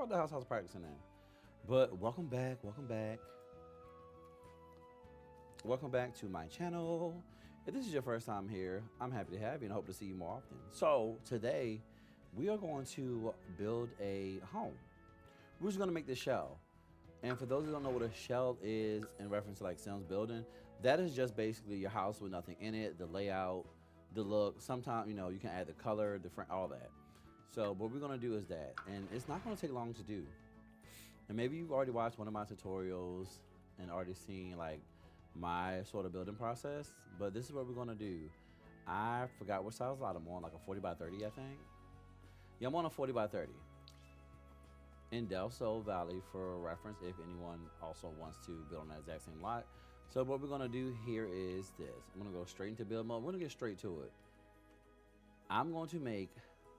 what the house I was practicing in. But welcome back, welcome back to my channel. If this is your first time here, I'm happy to have you and hope to see you more often. So today, we are going to build a home. We're just gonna make this shell. And for those who don't know what a shell is in reference to like Sims building, that is just basically your house with nothing in it, the layout, the look. Sometimes, you can add the color, the front, all that. So what we're gonna do is that, and it's not gonna take long to do. And maybe you've already watched one of my tutorials and already seen like my sort of building process, but this is what we're gonna do. I forgot what size lot I'm on, like a 40 by 30, I think. Yeah, I'm on a 40 by 30 in Del Sol Valley for reference if anyone also wants to build on that exact same lot. So what we're gonna do here is this. I'm gonna go straight into build mode. We're gonna get straight to it. I'm going to make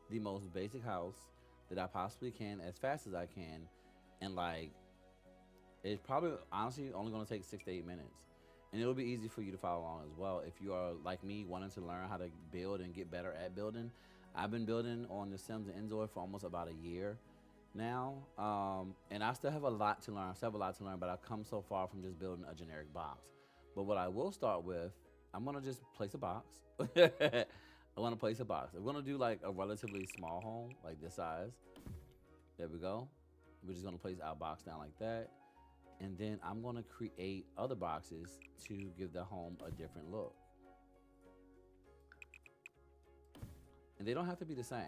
the most basic house that I possibly can as fast as I can. And like, it's probably honestly only gonna take 6 to 8 minutes. And it'll be easy for you to follow along as well. If you are like me, wanting to learn how to build and get better at building. I've been building on The Sims and Enjoy for almost about a year now, and I still have a lot to learn. But I've come so far from just building a generic box. But what I will start with, I'm gonna just place a box. I want to place a box. I'm gonna do like a relatively small home, like this size. There we go. We're just gonna place our box down like that, and then I'm gonna create other boxes to give the home a different look. And they don't have to be the same.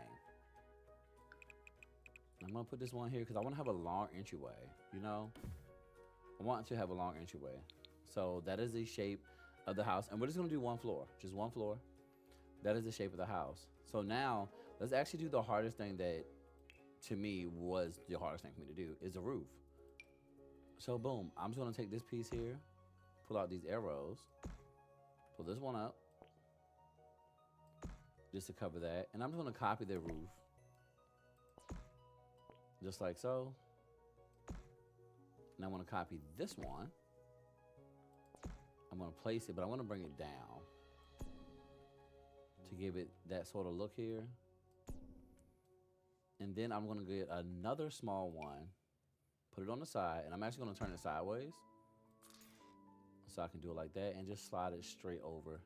I'm gonna put this one here because I want to have a long entryway. I want to have a long entryway. So that is the shape of the house, and we're just gonna do one floor, just one floor. That is the shape of the house. So now let's actually do the hardest thing that, to me, was the hardest thing for me to do is the roof. So boom, I'm just gonna take this piece here, pull out these arrows, pull this one up, just to cover that, and I'm just gonna copy the roof. Just like so. And I want to copy this one. I'm going to place it, but I want to bring it down to give it that sort of look here. And then I'm going to get another small one, put it on the side, and I'm actually going to turn it sideways so I can do it like that and just slide it straight over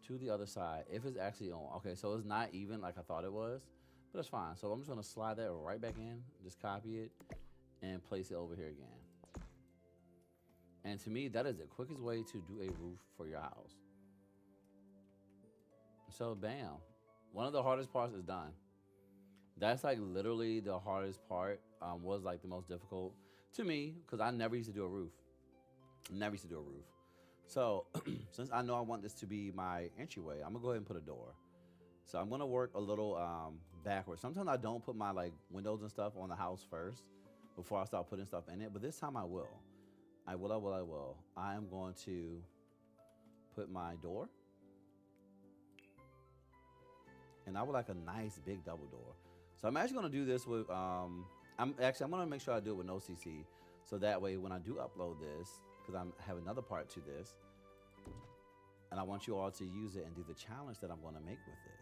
to the other side if it's actually on. Okay, so it's not even like I thought it was. But that's fine. So I'm just going to slide that right back in, just copy it, and place it over here again. And to me, that is the quickest way to do a roof for your house. So bam. One of the hardest parts is done. That's like literally the hardest part, was like the most difficult to me because I never used to do a roof. So since I know I want this to be my entryway, I'm going to go ahead and put a door. So I'm gonna work a little backwards. Sometimes I don't put my like windows and stuff on the house first before I start putting stuff in it. But this time I will. I will. I am going to put my door. And I would like a nice big double door. So I'm actually gonna do this with I'm gonna make sure I do it with no CC. So that way when I do upload this, because I have another part to this, and I want you all to use it and do the challenge that I'm gonna make with this.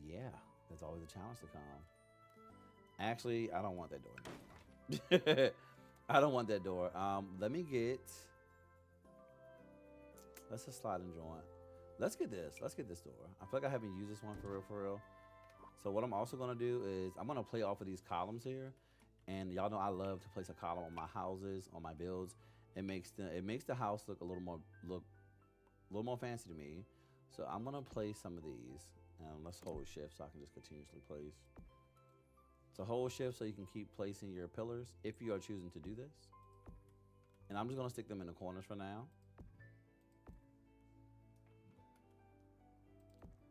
Yeah, there's always a challenge to come. Actually, I don't want that door anymore. I don't want that door. Let me get. Let's just slide and join. Let's get this. Let's get this door. I feel like I haven't used this one for real. So what I'm also gonna do is I'm gonna play off of these columns here, and y'all know I love to place a column on my houses, on my builds. It makes the house look a little more fancy to me. So I'm gonna place some of these. Let's hold shift so I can just continuously place. So hold shift so you can keep placing your pillars if you are choosing to do this. And I'm just gonna stick them in the corners for now.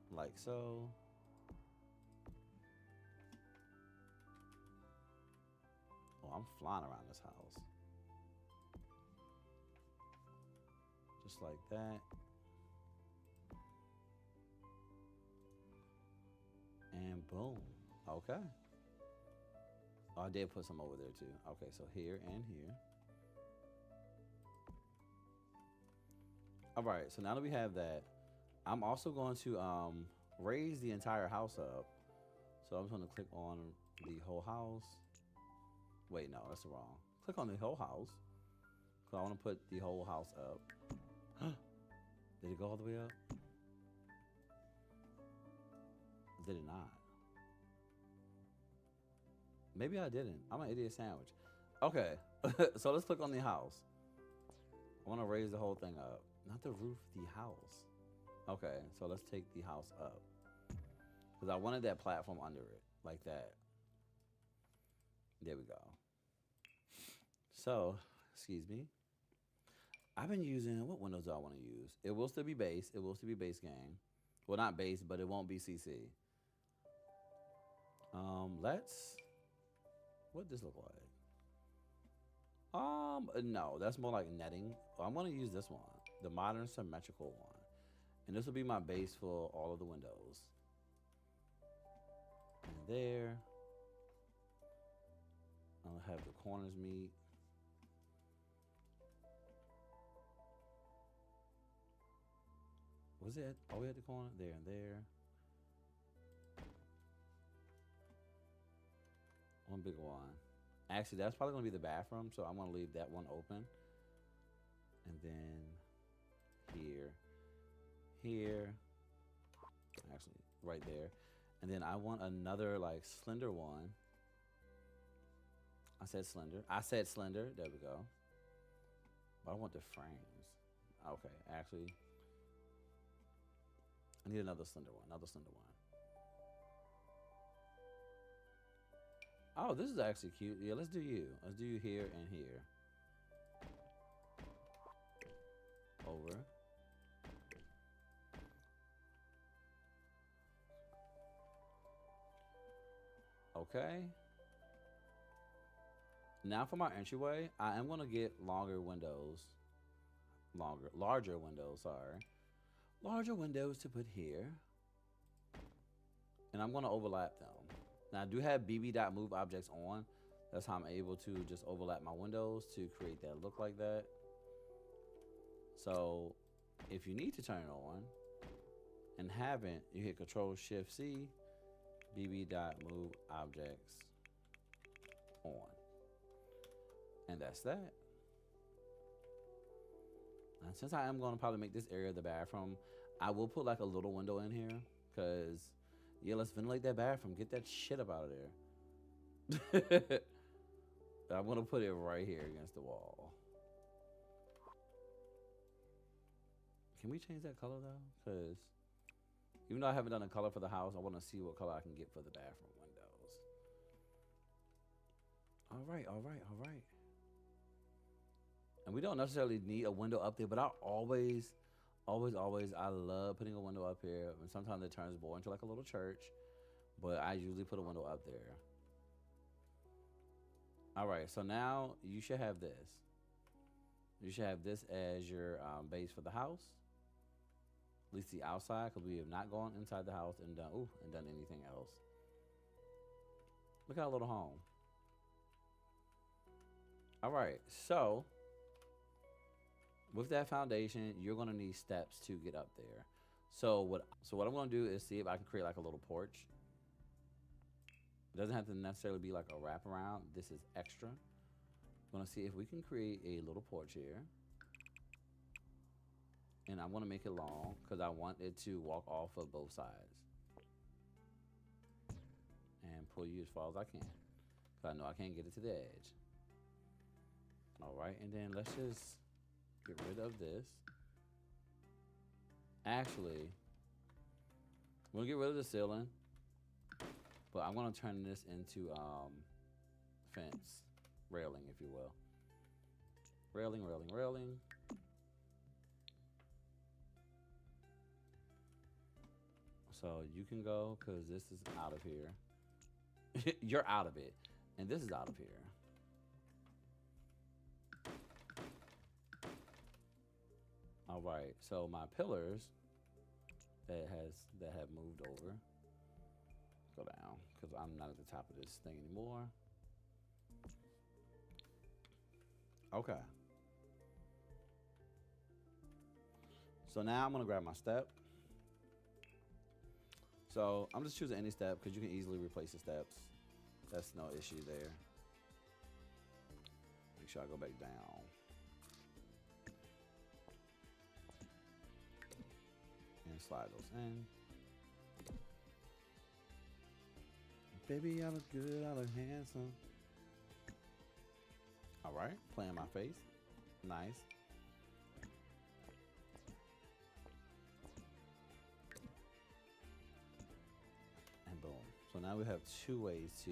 Like so. Oh, I'm flying around this house. Just like that. And boom. Okay. Oh, I did put some over there too. Okay, so here and here. All right, so now that we have that, I'm also going to raise the entire house up. So I'm just going to click on the whole house. Wait, no, that's wrong. Click on the whole house. Cause I want to put the whole house up. Did it go all the way up? Did it not? Maybe I didn't. I'm an idiot sandwich. Okay, so let's click on the house. I want to raise the whole thing up. Not the roof, the house. Okay, so let's take the house up. Because I wanted that platform under it, like that. There we go. So, excuse me. I've been using, what windows do I want to use? It will still be base. It will still be base game. Well, not base, but it won't be CC. What does this look like? No, that's more like netting. I'm going to use this one, the modern symmetrical one. And this will be my base for all of the windows. And there. I'll have the corners meet. Was it all the way at the corner? There and there. One big one. Actually, that's probably going to be the bathroom, so I'm going to leave that one open. And then here. Here. Actually, right there. And then I want another, like, slender one. I said slender. There we go. But I want the frames. Okay, actually. I need another slender one. Oh, this is actually cute. Yeah, let's do you. Let's do you here and here. Over. Okay. Now for my entryway, I am going to get larger windows, sorry. Larger windows to put here. And I'm going to overlap them. Now I do have bb.move objects on. That's how I'm able to just overlap my windows to create that look like that. So if you need to turn it on and haven't, you hit Control-Shift-C, bb.move objects on. And that's that. And since I am going to probably make this area the bathroom, I will put like a little window in here. Because, yeah, let's ventilate that bathroom. Get that shit up out of there. I'm going to put it right here against the wall. Can we change that color, though? Because even though I haven't done a color for the house, I want to see what color I can get for the bathroom windows. All right. And we don't necessarily need a window up there, but I always, I love putting a window up here. And sometimes it turns more into like a little church, but I usually put a window up there. All right, so now you should have this. You should have this as your base for the house. At least the outside, because we have not gone inside the house and done anything else. Look at our little home. All right, so with that foundation, you're gonna need steps to get up there. So what I'm gonna do is see if I can create like a little porch. It doesn't have to necessarily be like a wraparound. This is extra. I'm gonna see if we can create a little porch here. And I'm gonna make it long because I want it to walk off of both sides. And pull you as far as I can. Because I know I can't get it to the edge. All right, and then let's just get rid of this. Actually, we're gonna get rid of the ceiling, but I'm gonna turn this into fence, railing, if you will. Railing. So you can go, because this is out of here. You're out of it, and this is out of here. All right, so my pillars that have moved over, go down, because I'm not at the top of this thing anymore. Okay. So now I'm gonna grab my step. So I'm just choosing any step because you can easily replace the steps. That's no issue there. Make sure I go back down. And slide those in. Baby, I look good, I look handsome. All right, playing my face. Nice. And boom. So now we have two ways to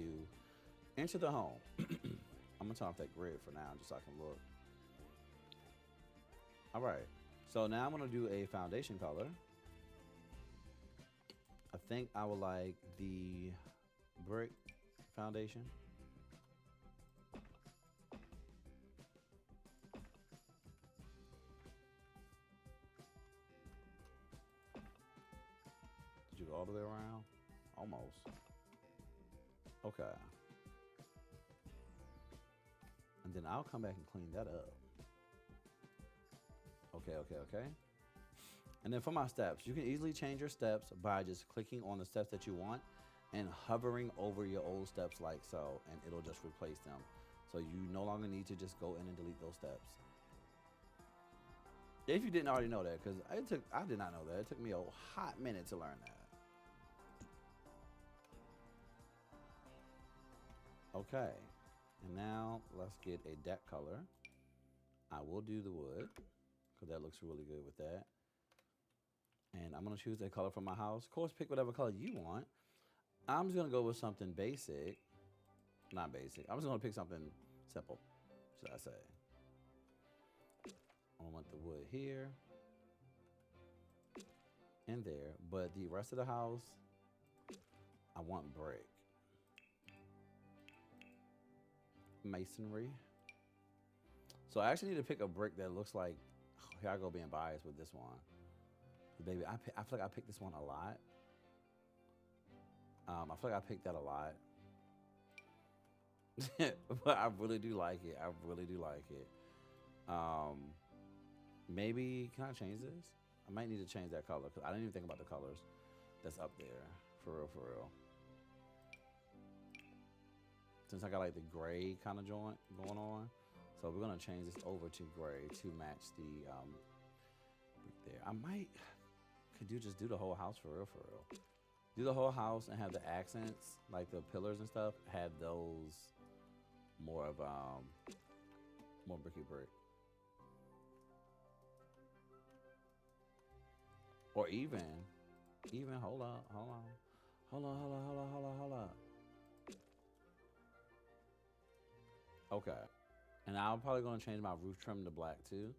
enter the home. I'm gonna turn off that grid for now, just so I can look. All right. So now I'm gonna do a foundation color. I think I would like the brick foundation. Did you go all the way around? Almost. Okay. And then I'll come back and clean that up. Okay. And then for my steps, you can easily change your steps by just clicking on the steps that you want and hovering over your old steps like so, and it'll just replace them. So you no longer need to just go in and delete those steps. If you didn't already know that, because I did not know that. It took me a hot minute to learn that. Okay, and now let's get a deck color. I will do the wood, because that looks really good with that. And I'm gonna choose a color for my house. Of course, pick whatever color you want. I'm just gonna go with something basic. Not basic. I'm just gonna pick something simple, should I say. I want the wood here and there, but the rest of the house, I want brick. Masonry. So I actually need to pick a brick that looks like, here I go being biased with this one. Baby, I feel like I picked this one a lot. I feel like I picked that a lot. But I really do like it. I really do like it. Maybe, can I change this? I might need to change that color because I didn't even think about the colors that's up there. For real. Since I got like the gray kind of joint going on. So we're gonna change this over to gray to match the there. I might just do the whole house for real. Do the whole house and have the accents, like the pillars and stuff, have those more of more bricky brick. Or even hold on. Okay. And I'm probably gonna change my roof trim to black too.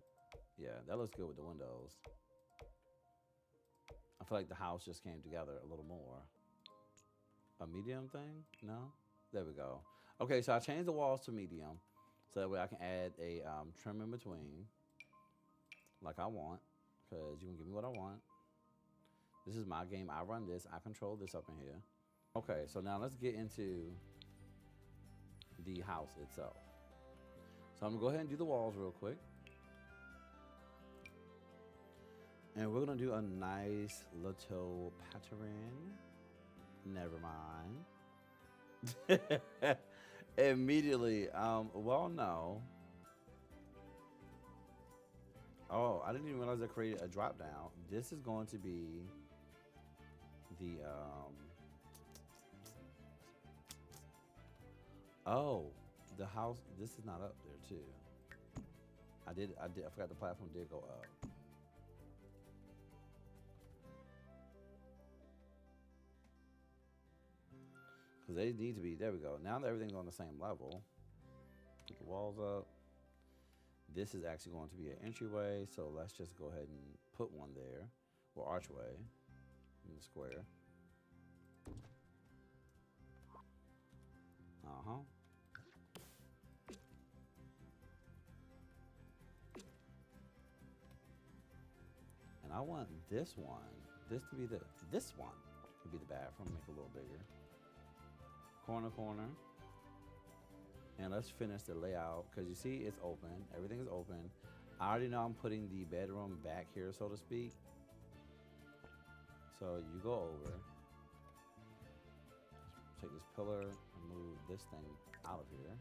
Yeah, that looks good with the windows. I feel like the house just came together a little more. A medium thing? No? There we go. Okay, so I changed the walls to medium. So that way I can add a trim in between. Like I want. Because you can give me what I want. This is my game. I run this. I control this up in here. Okay, so now let's get into the house itself. So I'm going to go ahead and do the walls real quick. And we're going to do a nice little pattern. Never mind. Immediately. Well, no. Oh, I didn't even realize I created a drop down. This is going to be the oh, the house. This is not up there too. I forgot the platform did go up. Because they need to be, there we go. Now that everything's on the same level, put the walls up. This is actually going to be an entryway, so let's just go ahead and put one there, or archway in the square. And I want this one, this to be this one could be the bathroom, make it a little bigger. Corner. And let's finish the layout, because you see it's open, everything is open. I already know I'm putting the bedroom back here, so to speak. So you go over, Take this pillar and move this thing out of here.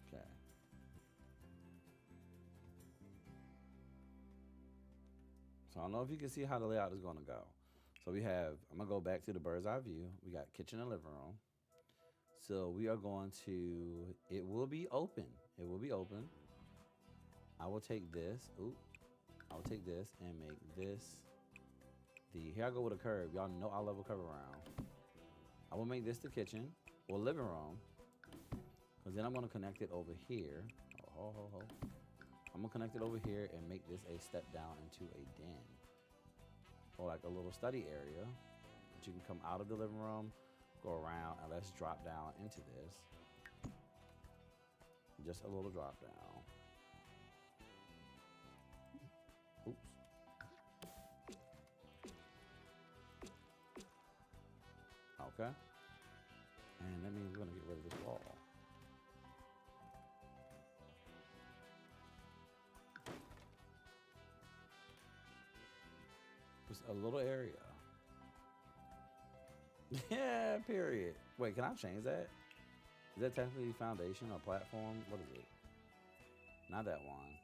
Okay. So I don't know if you can see how the layout is going to go. So we have, I'm going to go back to the bird's eye view. We got kitchen and living room. So we are going to, it will be open. It will be open. I will take this. Ooh. I will take this and make this the, here I go with a curve. Y'all know I love a curve around. I will make this the kitchen or living room. Because then I'm going to connect it over here. I'm going to connect it over here and make this a step down into a den. Or like a little study area. That you can come out of the living room, go around, and let's drop down into this. Just a little drop down. Oops. Okay. And that means we're going to get rid of this wall. Just a little area. Yeah, period. Wait, can I change that? Is that technically foundation or platform? What is it? Not that one.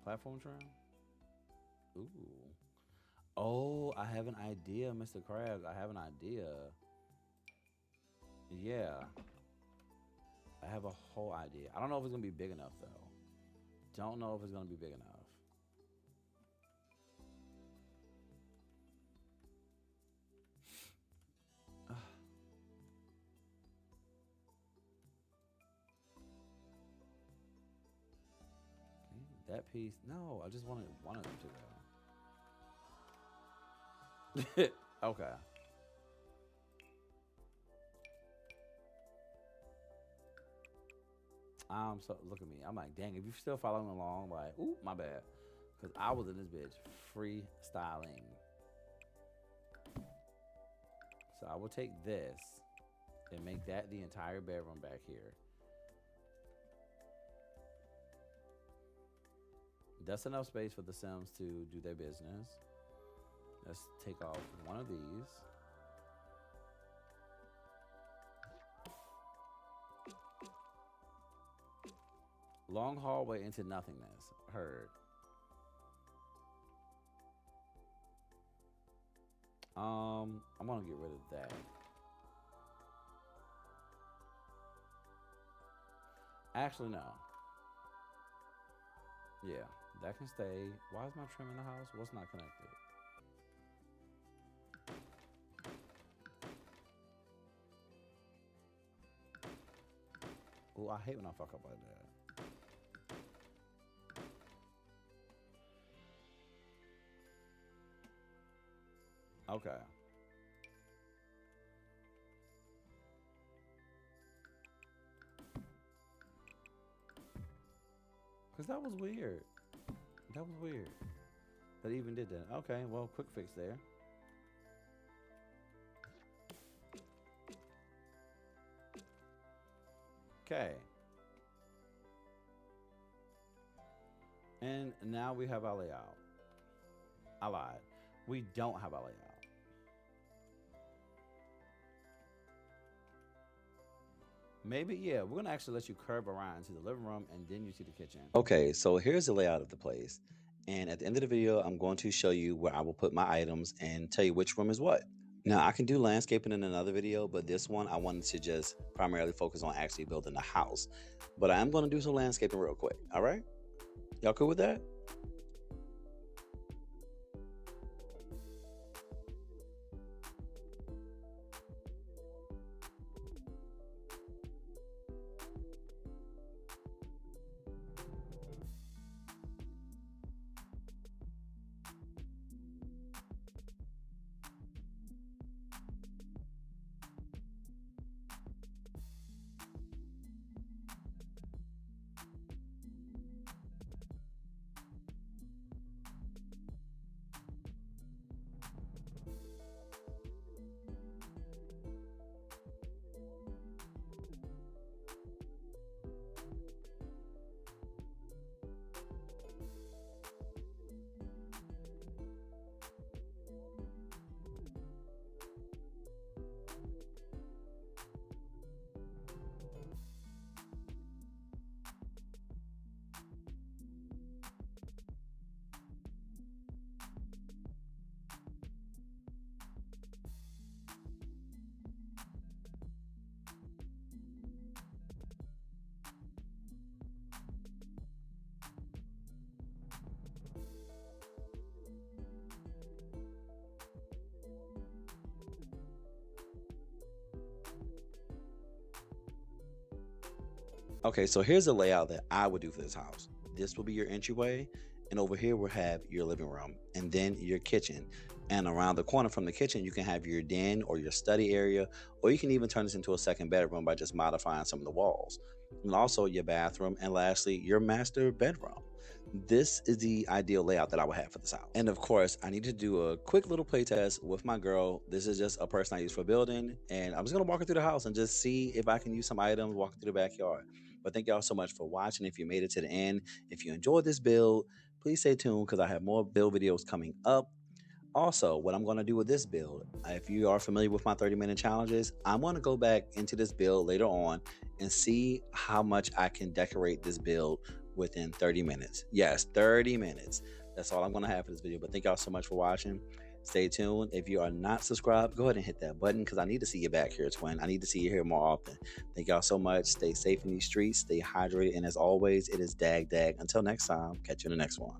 Platform trim? Ooh. Oh, I have an idea, Mr. Krabs. I have an idea. Yeah. I have a whole idea. I don't know if it's going to be big enough, though. Don't know if it's going to be big enough. That piece, no, I just wanted one of them to go. Okay. So look at me. I'm like, dang, if you're still following along, like, ooh, my bad. Because I was in this bitch freestyling. So I will take this and make that the entire bedroom back here. That's enough space for the Sims to do their business. Let's take off one of these. Long hallway into nothingness. Heard. I'm gonna get rid of that. Actually, no. Yeah. That can stay. Why is my trim in the house? What's not connected? Oh, I hate when I fuck up like that. Okay. Because that was weird. That was weird. That even did that. Okay, well, quick fix there. Okay. And now we have our layout. I lied. We don't have our layout. Maybe, yeah, we're going to actually let you curve around into the living room and then you see the kitchen. Okay, so here's the layout of the place. And at the end of the video, I'm going to show you where I will put my items and tell you which room is what. Now, I can do landscaping in another video, but this one I wanted to just primarily focus on actually building the house. But I am going to do some landscaping real quick, all right? Y'all cool with that? Okay, so here's the layout that I would do for this house. This will be your entryway, and over here we'll have your living room, and then your kitchen. And around the corner from the kitchen, you can have your den or your study area, or you can even turn this into a second bedroom by just modifying some of the walls. And also your bathroom, and lastly, your master bedroom. This is the ideal layout that I would have for this house. And of course, I need to do a quick little play test with my girl. This is just a person I use for building, and I'm just gonna walk her through the house and just see if I can use some items walking through the backyard. But thank y'all so much for watching. If you made it to the end, if you enjoyed this build, please stay tuned because I have more build videos coming up. Also, what I'm going to do with this build, if you are familiar with my 30-minute challenges, I'm going to go back into this build later on and see how much I can decorate this build within 30 minutes. Yes, 30 minutes. That's all I'm going to have for this video. But thank y'all so much for watching. Stay tuned. If you are not subscribed, go ahead and hit that button because I need to see you back here, twin. I need to see you here more often. Thank y'all so much. Stay safe in these streets. Stay hydrated. And as always, it is dag dag. Until next time, catch you in the next one.